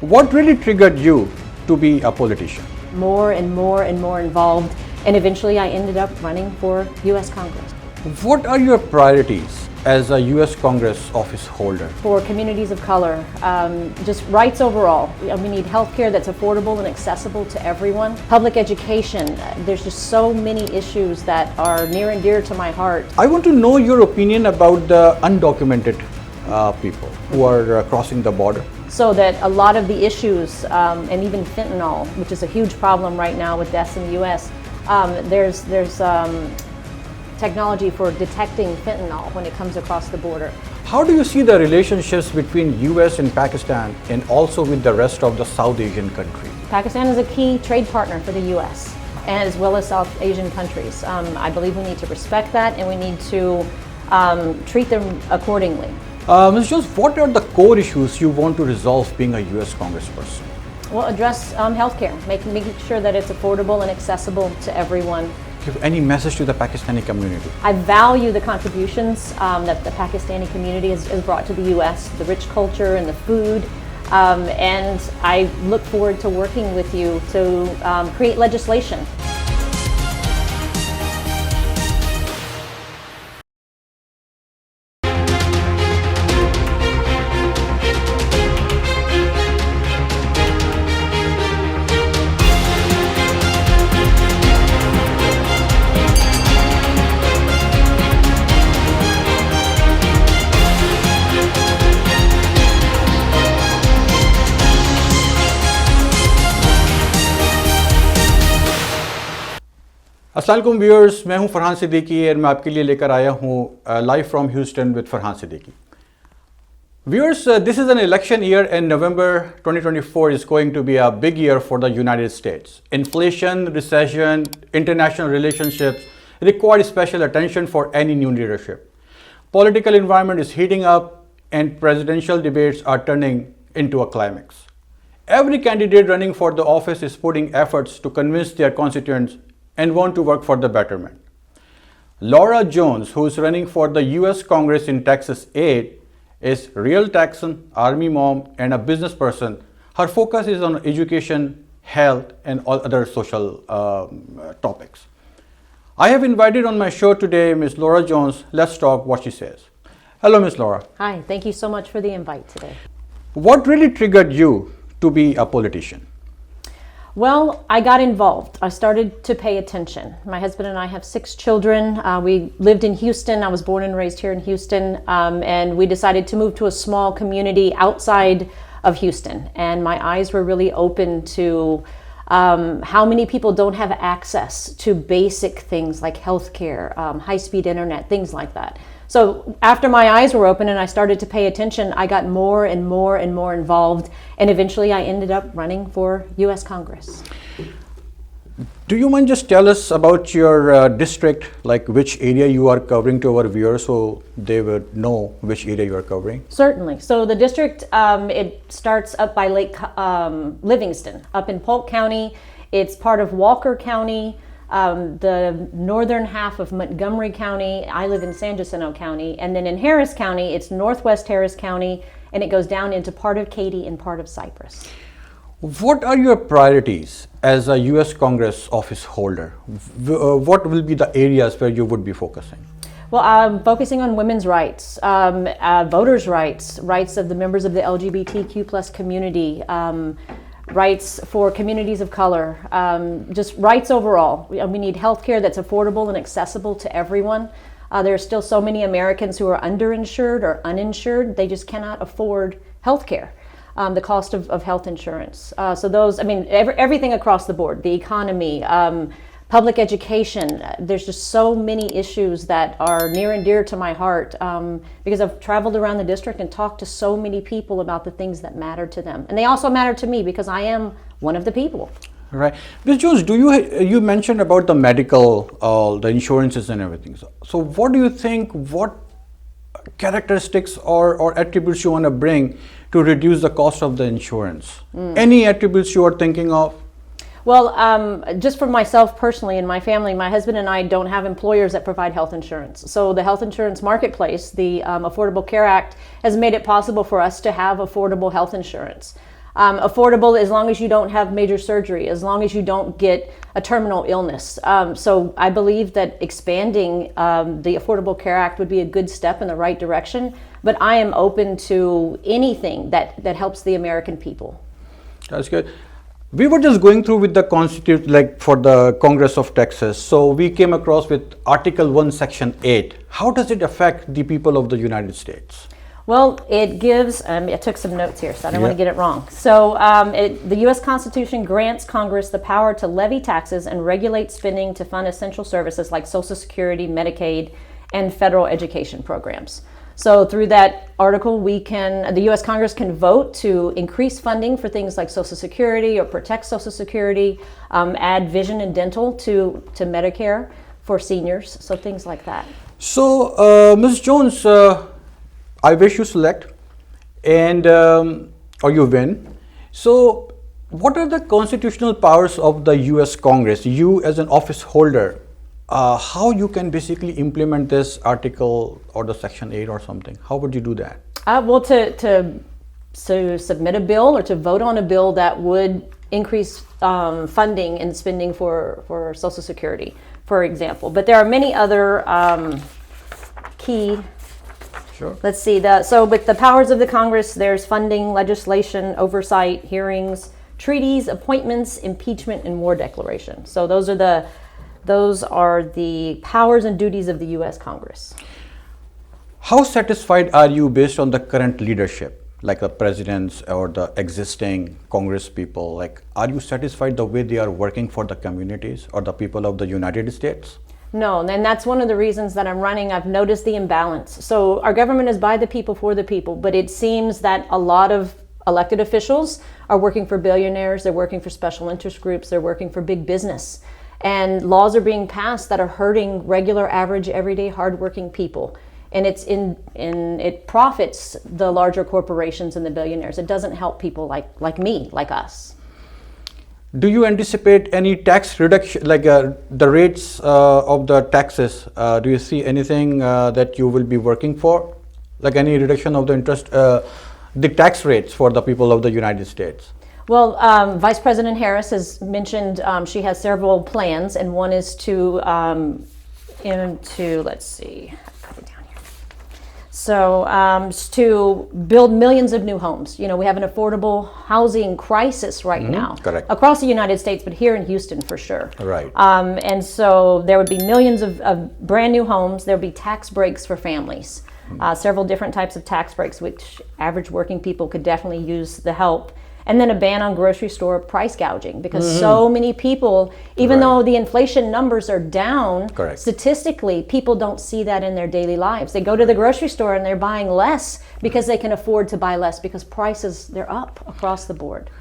What really triggered you to be a politician? More and more and more involved, and eventually I ended up running for US Congress. What are your priorities as a US Congress office holder? For communities of color, just rights overall. We need healthcare that's affordable and accessible to everyone. Public education, there's just so many issues that are near and dear to my heart. I want to know your opinion about the undocumented people who are crossing the border. So that a lot of the issues, and even fentanyl, which is a huge problem right now with deaths in the US, there's technology for detecting fentanyl when it comes across the border. How do you see the relationships between US and Pakistan and also with the rest of the South Asian countries? Pakistan is a key trade partner for the US, as well as South Asian countries. I believe we need to respect that, and we need to treat them accordingly. Ms. Jones, what are the core issues you want to resolve being a US congressperson? Well, address healthcare, making sure that it's affordable and accessible to everyone. Give any message to the Pakistani community? I value the contributions that the Pakistani community has brought to the US, the rich culture and the food, and I look forward to working with you to create legislation. अस्सलाम वालेकुम viewers, मैं हूं फरहान सिद्दीकी और मैं आपके लिए लेकर आया हूं live from Houston with Farhan Siddiqui. Viewers, this is an election year and November 2024 is going to be a big year for the United States. Inflation, recession, international relationships require special attention for any new leadership. Political environment is heating up and presidential debates are turning into a climax. Every candidate running for the office is putting efforts to convince their constituents and want to work for the betterment. Laura Jones, who is running for the US Congress in Texas 8, is real Texan, army mom, and a business person. Her focus is on education, health, and all other social topics. I have invited on my show today Ms. Laura Jones. Let's talk what she says. Hello, Ms. Laura. Hi, thank you so much for the invite today. What really triggered you to be a politician? Well, I got involved. I started to pay attention. My husband and I have 6 children. We lived in Houston. I was born and raised here in Houston. And we decided to move to a small community outside of Houston. And my eyes were really open to how many people don't have access to basic things like healthcare, high-speed internet, things like that. So after my eyes were open and I started to pay attention, I got more and more and more involved, and eventually I ended up running for US Congress. Do you mind just tell us about your district, like which area you are covering to our viewers so they would know which area you are covering? Certainly. So the district, it starts up by Lake Livingston, up in Polk County. It's part of Walker County. The northern half of Montgomery County. I live in San Jacinto County. And then in Harris County, it's northwest Harris County, and it goes down into part of Katy and part of Cypress. What are your priorities as a US Congress office holder? What will be the areas where you would be focusing? Well, I'm focusing on women's rights, voters' rights, rights of the members of the LGBTQ plus community, rights for communities of color, just rights overall. We need healthcare that's affordable and accessible to everyone. There are still so many Americans who are underinsured or uninsured. They just cannot afford healthcare, the cost of health insurance. So those, everything across the board, the economy, public education, there's just so many issues that are near and dear to my heart because I've traveled around the district and talked to so many people about the things that matter to them. And they also matter to me because I am one of the people. Right. Ms. Jones, you mentioned about the medical, the insurances and everything. So what do you think, what characteristics or attributes you want to bring to reduce the cost of the insurance? Any attributes you are thinking of? Well, just for myself personally and my family, my husband and I don't have employers that provide health insurance. So the health insurance marketplace, the Affordable Care Act, has made it possible for us to have affordable health insurance. Affordable as long as you don't have major surgery, as long as you don't get a terminal illness. So I believe that expanding the Affordable Care Act would be a good step in the right direction, but I am open to anything that helps the American people. That's good. We were just going through with the Constitution, like for the Congress of Texas. So we came across with Article 1, Section 8. How does it affect the people of the United States? Well, it gives, I took some notes here, so I don't want to get it wrong. So the U.S. Constitution grants Congress the power to levy taxes and regulate spending to fund essential services like Social Security, Medicaid, and federal education programs. So through that article, the U.S. Congress can vote to increase funding for things like Social Security or protect Social Security, add vision and dental to Medicare for seniors, so things like that. So, Ms. Jones, I wish you select and or you win. So what are the constitutional powers of the US Congress? You as an office holder, how you can basically implement this article or the Section 8 or something? How would you do that? Well, to submit a bill or to vote on a bill that would increase funding and spending for Social Security, for example. But there are many other key. Sure. Let's see. So with the powers of the Congress, there's funding, legislation, oversight, hearings, treaties, appointments, impeachment, and war declaration. So those are the powers and duties of the U.S. Congress. How satisfied are you based on the current leadership, like the presidents or the existing Congress people? Like, are you satisfied the way they are working for the communities or the people of the United States? No, and that's one of the reasons that I'm running. I've noticed the imbalance. So our government is by the people, for the people, but it seems that a lot of elected officials are working for billionaires, they're working for special interest groups, they're working for big business. And laws are being passed that are hurting regular, average, everyday, hardworking people. And it profits the larger corporations and the billionaires. It doesn't help people like me, like us. Do you anticipate any tax reduction, like the rates of the taxes? Do you see anything that you will be working for? Like any reduction of the interest, the tax rates for the people of the United States? Well, Vice President Harris has mentioned she has several plans, and one is to let's see, so to build millions of new homes. You know, we have an affordable housing crisis right now. Correct. Across the United States, but here in Houston for sure. Right. And so there would be millions of brand new homes. There would be tax breaks for families. Several different types of tax breaks, which average working people could definitely use the help. And then a ban on grocery store price gouging, because so many people, even though the inflation numbers are down, statistically, people don't see that in their daily lives. They go to the grocery store and they're buying less because they can afford to buy less, because prices, they're up across the board.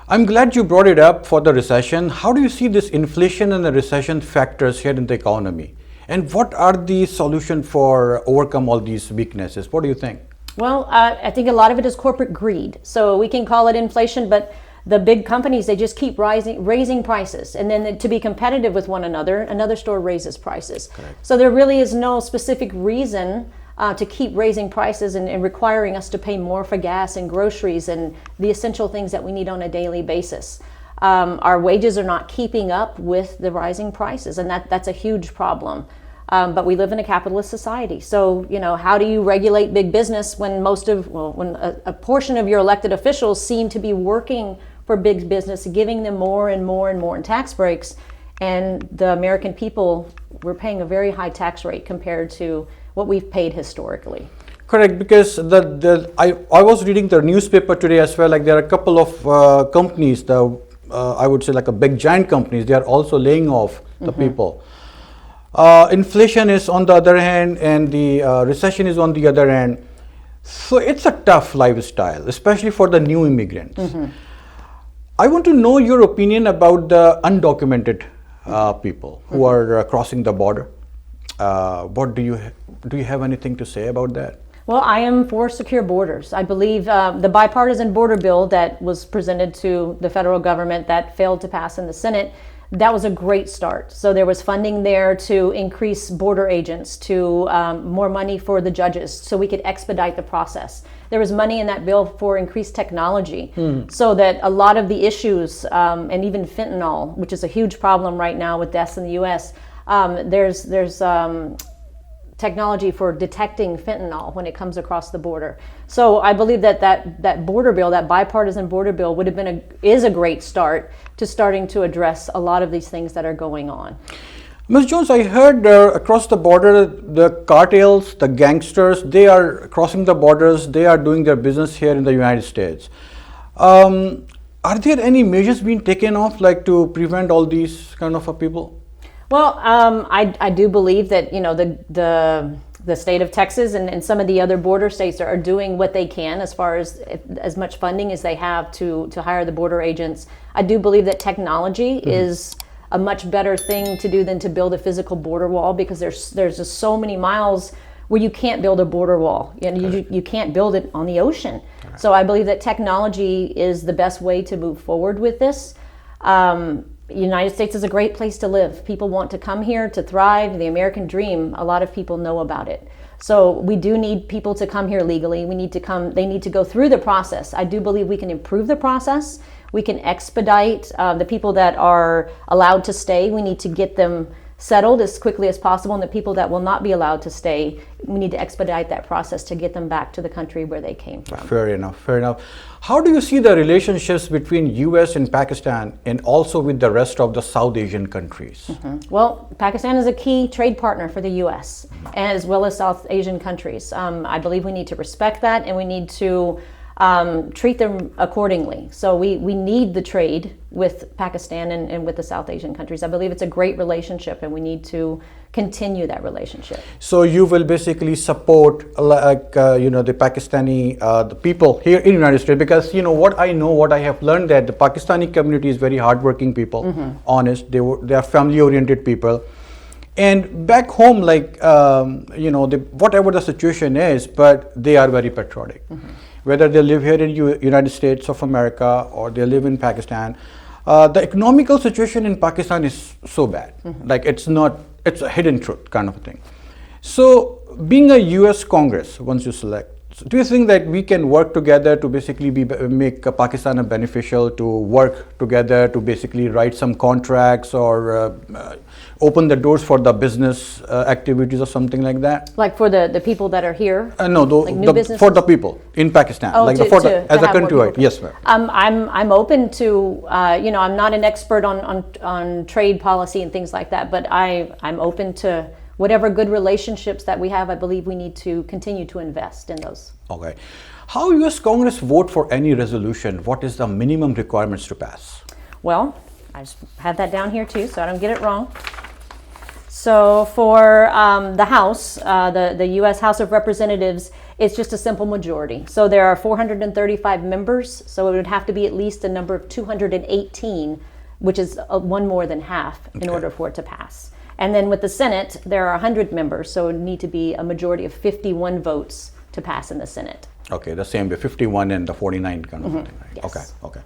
I'm glad you brought it up for the recession. How do you see this inflation and the recession factors here in the economy? And what are the solutions for overcome all these weaknesses? What do you think? Well, I think a lot of it is corporate greed. So we can call it inflation, but the big companies, they just keep raising prices. And then to be competitive with one another, another store raises prices. Correct. So there really is no specific reason to keep raising prices and requiring us to pay more for gas and groceries and the essential things that we need on a daily basis. Our wages are not keeping up with the rising prices, and that's a huge problem. But we live in a capitalist society. So, you know, how do you regulate big business when when a portion of your elected officials seem to be working for big business, giving them more and more and more in tax breaks, and the American people, we're paying a very high tax rate compared to what we've paid historically. Correct, because I was reading the newspaper today as well. Like there are a couple of companies, I would say like a big giant companies, they are also laying off the people. Inflation is on the other hand, and the recession is on the other hand. So it's a tough lifestyle, especially for the new immigrants. I want to know your opinion about the undocumented people who are crossing the border. What do you have anything to say about that? Well, I am for secure borders. I believe the bipartisan border bill that was presented to the federal government that failed to pass in the Senate, that was a great start. So there was funding there to increase border agents, to more money for the judges so we could expedite the process. There was money in that bill for increased technology so that a lot of the issues, and even fentanyl, which is a huge problem right now with deaths in the US, there's technology for detecting fentanyl when it comes across the border. So I believe that border bill, that bipartisan border bill, would have been is a great start to starting to address a lot of these things that are going on. Ms. Jones, I heard across the border, the cartels, the gangsters, they are crossing the borders, they are doing their business here in the United States. Are there any measures being taken off, like to prevent all these kind of people? Well, I do believe that the state of Texas and some of the other border states are doing what they can as far as much funding as they have to hire the border agents. I do believe that technology is a much better thing to do than to build a physical border wall, because there's just so many miles where you can't build a border wall. You can't build it on the ocean. So I believe that technology is the best way to move forward with this. United States is a great place to live. People want to come here to thrive. The American dream, a lot of people know about it. So we do need people to come here legally. They need to go through the process. I do believe we can improve the process. We can expedite the people that are allowed to stay. We need to get them settled as quickly as possible, and the people that will not be allowed to stay, we need to expedite that process to get them back to the country where they came from. Fair enough, fair enough. How do you see the relationships between US and Pakistan, and also with the rest of the South Asian countries? Well, Pakistan is a key trade partner for the US, as well as South Asian countries. I believe we need to respect that, and we need to treat them accordingly. So we need the trade with Pakistan and with the South Asian countries. I believe it's a great relationship, and we need to continue that relationship. So you will basically support the Pakistani the people here in the United States, because what I have learned, that the Pakistani community is very hardworking people, honest, they are family oriented people. And back home, whatever the situation is, but they are very patriotic. Whether they live here in United States of America or they live in Pakistan, the economical situation in Pakistan is so bad. Like it's a hidden truth kind of a thing. So being a US Congress, once you select, do you think that we can work together to basically make Pakistan a beneficial, to work together to basically write some contracts or open the doors for the business activities or something like that? Like for the people that are here? No, for the people in Pakistan. Oh, as a country, right? Yes, ma'am. I'm open to, I'm not an expert on trade policy and things like that, but I'm open to whatever good relationships that we have. I believe we need to continue to invest in those. Okay. How US Congress vote for any resolution? What is the minimum requirements to pass? Well, I just have that down here too, so I don't get it wrong. So for the House, the U.S. House of Representatives, it's just a simple majority. So there are 435 members, so it would have to be at least a number of 218, which is one more than half in order for it to pass. And then with the Senate, there are 100 members, so it would need to be a majority of 51 votes to pass in the Senate. Okay, the same way, 51 and the 49 kind of thing, right? Yes. Okay.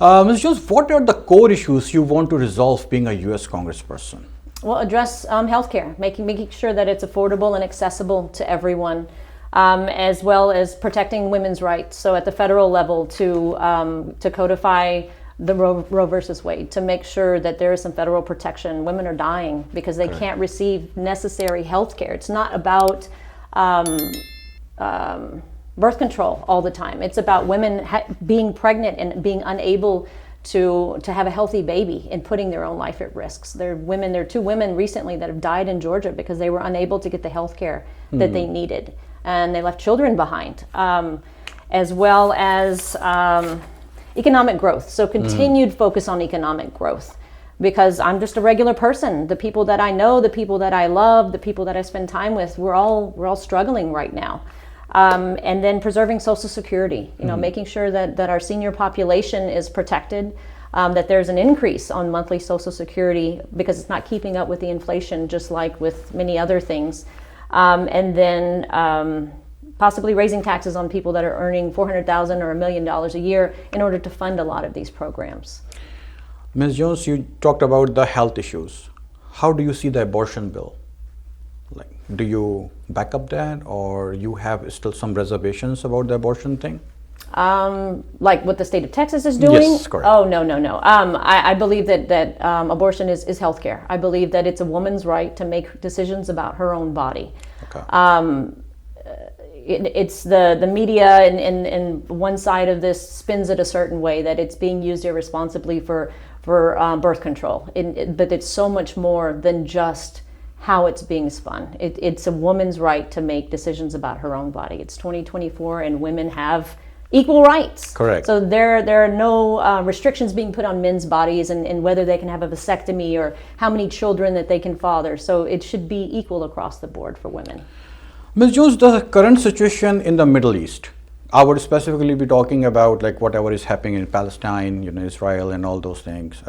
Ms. Jones, what are the core issues you want to resolve being a U.S. Congressperson? Well, address healthcare, making sure that it's affordable and accessible to everyone, as well as protecting women's rights. So at the federal level, to codify the Roe versus Wade, to make sure that there is some federal protection. Women are dying because they can't receive necessary health care. It's not about birth control all the time. It's about women being pregnant and being unable to have a healthy baby and putting their own life at risk. There are 2 women recently that have died in Georgia because they were unable to get the health care that they needed, and they left children behind, as well as economic growth. So continued focus on economic growth, because I'm just a regular person. The people that I know, the people that I love, the people that I spend time with, we're all struggling right now. And then preserving Social Security, making sure that our senior population is protected, that there's an increase on monthly Social Security because it's not keeping up with the inflation, just like with many other things. And then possibly raising taxes on people that are earning $400,000 or $1 million a year in order to fund a lot of these programs. Ms. Jones, you talked about the health issues. How do you see the abortion bill? Like, do you back up that, or you have still some reservations about the abortion thing? Like what the state of Texas is doing? Yes, correct. Oh, no. I believe that abortion is healthcare. I believe that it's a woman's right to make decisions about her own body. Okay. It's the media and one side of this spins it a certain way, that it's being used irresponsibly for birth control. But it's so much more than just how it's being spun. It's a woman's right to make decisions about her own body. It's 2024 and women have equal rights. Correct. So there are no restrictions being put on men's bodies and whether they can have a vasectomy or how many children that they can father. So it should be equal across the board for women. Ms. Jones, the current situation in the Middle East, I would specifically be talking about like whatever is happening in Palestine, Israel and all those things,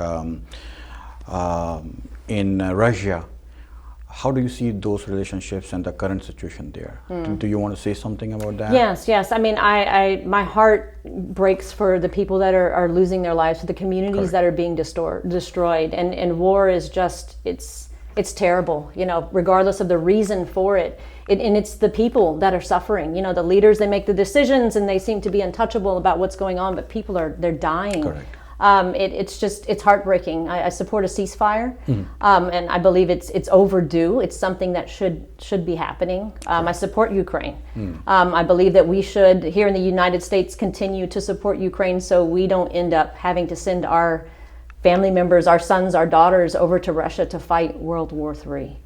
in Russia. How do you see those relationships and the current situation there? Do you want to say something about that? Yes. I mean, my heart breaks for the people that are losing their lives, for the communities Correct. that are being destroyed. And war is just, it's terrible, regardless of the reason for it. And it's the people that are suffering. The leaders, they make the decisions and they seem to be untouchable about what's going on, but people they're dying. Correct. It's heartbreaking. I support a ceasefire, and I believe it's overdue. It's something that should be happening. I support Ukraine. I believe that we should, here in the United States, continue to support Ukraine so we don't end up having to send our family members, our sons, our daughters over to Russia to fight World War III.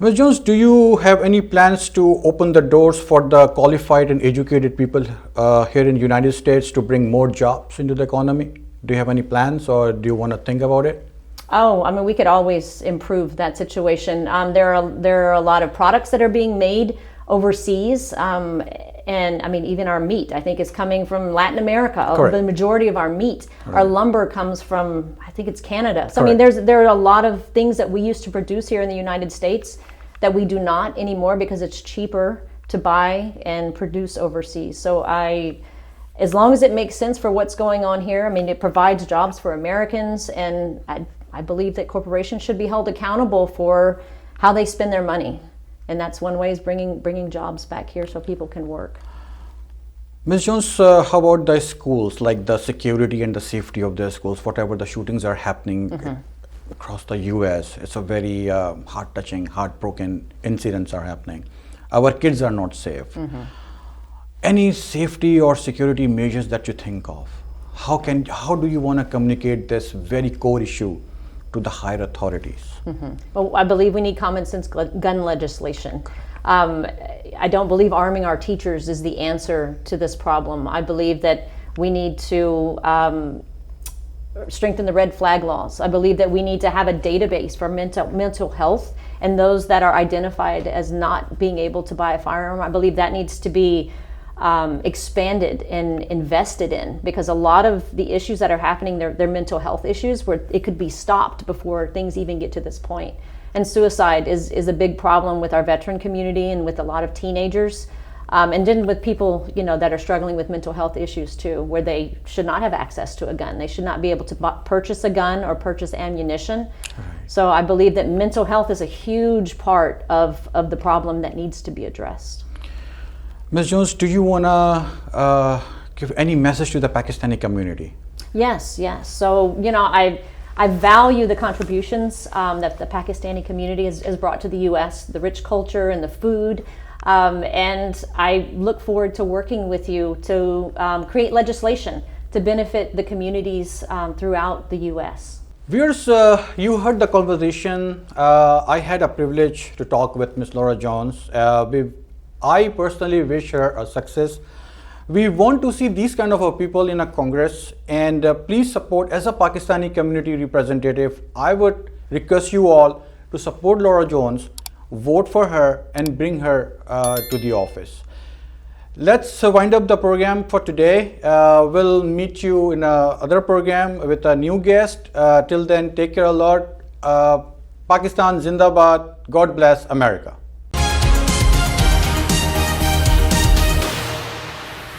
Ms. Jones, do you have any plans to open the doors for the qualified and educated people here in the United States to bring more jobs into the economy? Do you have any plans, or do you want to think about it? Oh, I mean, we could always improve that situation. There are a lot of products that are being made overseas, and I mean, even our meat, I think, is coming from Latin America. Correct. The majority of our meat, our lumber comes from, I think it's Canada. So Correct. I mean, there are a lot of things that we used to produce here in the United States that we do not anymore because it's cheaper to buy and produce overseas. So as long as it makes sense for what's going on here, I mean, it provides jobs for Americans, and I believe that corporations should be held accountable for how they spend their money. And that's one way, is bringing jobs back here so people can work. Ms. Jones, how about the schools, like the security and the safety of the schools, whatever the shootings are happening across the US? It's a very heart-touching, heartbroken incidents are happening. Our kids are not safe. Any safety or security measures that you think of? How do you want to communicate this very core issue to the higher authorities? Well, I believe we need common sense gun legislation. I don't believe arming our teachers is the answer to this problem. I believe that we need to strengthen the red flag laws. I believe that we need to have a database for mental health and those that are identified as not being able to buy a firearm. I believe that needs to be expanded and invested in, because a lot of the issues that are happening, they're mental health issues where it could be stopped before things even get to this point. And suicide is a big problem with our veteran community and with a lot of teenagers, and then with people that are struggling with mental health issues too, where they should not have access to a gun. They should not be able to purchase a gun or purchase ammunition. Right. So I believe that mental health is a huge part of the problem that needs to be addressed. Ms. Jones, do you want to give any message to the Pakistani community? Yes. So, I value the contributions that the Pakistani community has brought to the U.S., the rich culture and the food, and I look forward to working with you to create legislation to benefit the communities throughout the U.S. Viewers, you heard the conversation. I had a privilege to talk with Ms. Laura Jones. I personally wish her a success. We want to see these kind of people in a Congress, and please support, as a Pakistani community representative, I would request you all to support Laura Jones, vote for her and bring her to the office. Let's wind up the program for today. We'll meet you in another program with a new guest. Till then, take care a lot. Pakistan Zindabad. God bless America.